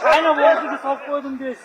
Aynen bolsu'yu salıp koydum deysiz.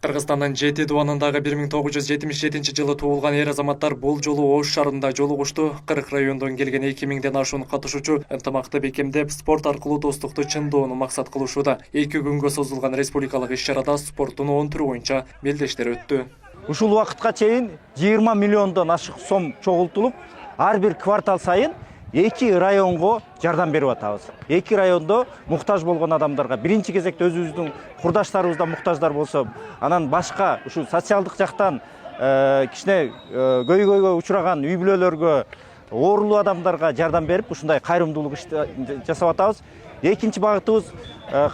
Кыргызстандын Жети дубанындагы 1977 туулган эр азаматтар бул жолу Ош шаарында жолугушту. 40 райондон келген 2000ден ашуун катышуучу ынтымакты бекемдеп, спорт аркылуу достукту чыңдоону максат кылышууда. 2 күнгө созулган республикалык иш-чарада спорттун 10 түрү боюнча белдештер өттү. Ушул убакытка чейин 20 миллиондон ашык сом чогултулуп, ар бир квартал сайын 2 районго жардам берип атабыз. 2 райондо муктаж болгон адамдарга биринчи кезекте өзүбүздүн курдаштарыбыздан муктаждар болсо, анан башка ушу социалдык жактан кичине көйгөйгө учураган үй бүлөлөргө, оорулуу адамдарга жардам берип, ушундай кайрымдуулук ишти жасап атабыз. Экинчи багытыбыз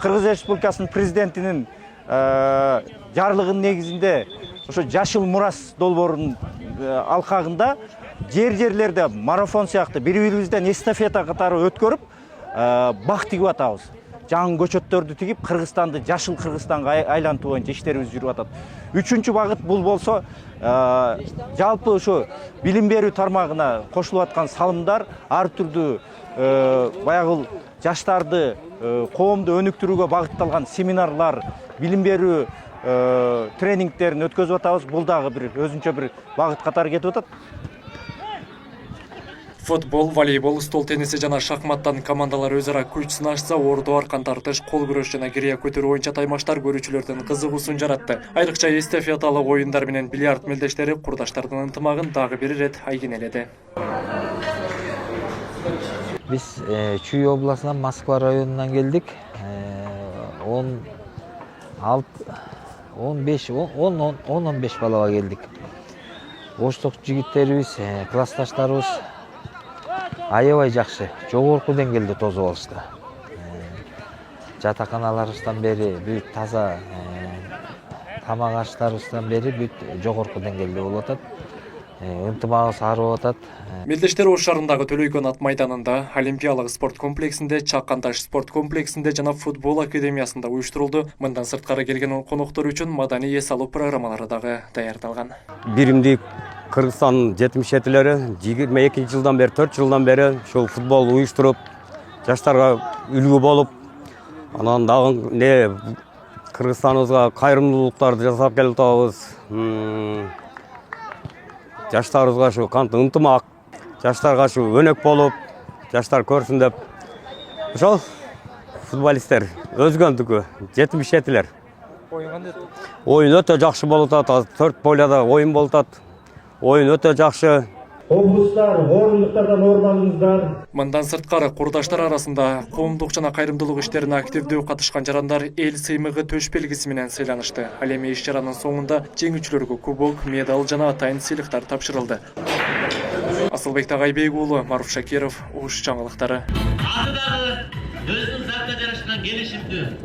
Кыргыз Республикасынын президентинин жарлыгынын негизинде ошо Жашыл Мурас долбоорунун алкагында жерлерде марафон сыяктуу бири-бирибизден эстафета катары өткөрүп, бак тигип атабыз. Жаңы көчөттөрдү тигип, Кыргызстанды жашыл Кыргызстанга айлантуу боюнча иштерибиз жүрүп атат. Үчүнчү багыт бул болсо, жалпы ошо билим берүү тармагына кошулуп аткан салымдар, ар түрдүү баягы жаштарды коомду өнүктүрүүгө багытталган семинарлар, билим берүү тренингтерин өткөзүп атабыз. Бул дагы бир өзүнчө бир багыт катары кетип атат. Футбол, волейбол, стол тенниси жана шахматтан командалар өз ара күч сынашса, орду аркан тартыш, кол күрөш жана кирия көтөрүү боюнча таймаштар көрүүчүлөрдүн кызыгуусун жаратты. Айрыкча эстафеталык оюндар менен бильярд мелдештери курдаштардын ынтымагын дагы бир ирет айгинеледи. Биз Чүй областынан Москва районунан келдик. 10-15 балага келдик. Оштук жигиттерибиз, классташтарыбыз аябай жакшы, жогорку деңгээлде тосуп алышты. Жатаканаларыбыздан бери бүт таза, тамак аштарыбыздан бери бүт жогорку деңгээлде болуп атат. Ынтымагыбыз арып атат. Мелдештер Ош шаарындагы Төлөйкөн ат майданында, Олимпиялык спорт комплексинде, Чакканташ спорт комплексинде жана футбол академиясында уюштурулду. Мындан сырткары келген коноктор үчүн маданий эс алуу программалары дагы даярдалган. Биримдик Кыргызстан 77-лери 22 жылдан бери, 4 жылдан бери ушул футбол уюштуруп, жаштарга үлгү болуп, анан дагы Кыргызстаныбызга кайрымдуулуктарды жасап келип атабыз. Жаштарыбызга ушу кантип ынтымак, жаштарга ушу өнөк болуп, жаштар көрсүн деп. Ошол футболисттер өзгөндүкү 77-лер. Оюн өтө жакшы болуп атат. 4 поляда оюн болуп атат. Оюн өтө жакшы. Облустар, оорунлуктардан оорбаңыздар. Мындан сырткары курдаштар арасында коомдук жана кайрымдуулук иштерине активдүү катышкан жарандар эл сыймыгы төш белгиси менен сыйланышты. Ал эми иш-чаранын соңунда жеңүүчүлөргө кубок, медаль жана атайын сыйлыктар тапшырылды. Асылбек Тагайбек уулу, Маруф Шакиров, Ош жаңылыктары. Аты дагы өзүнүн затка жарашкан келишимдүү.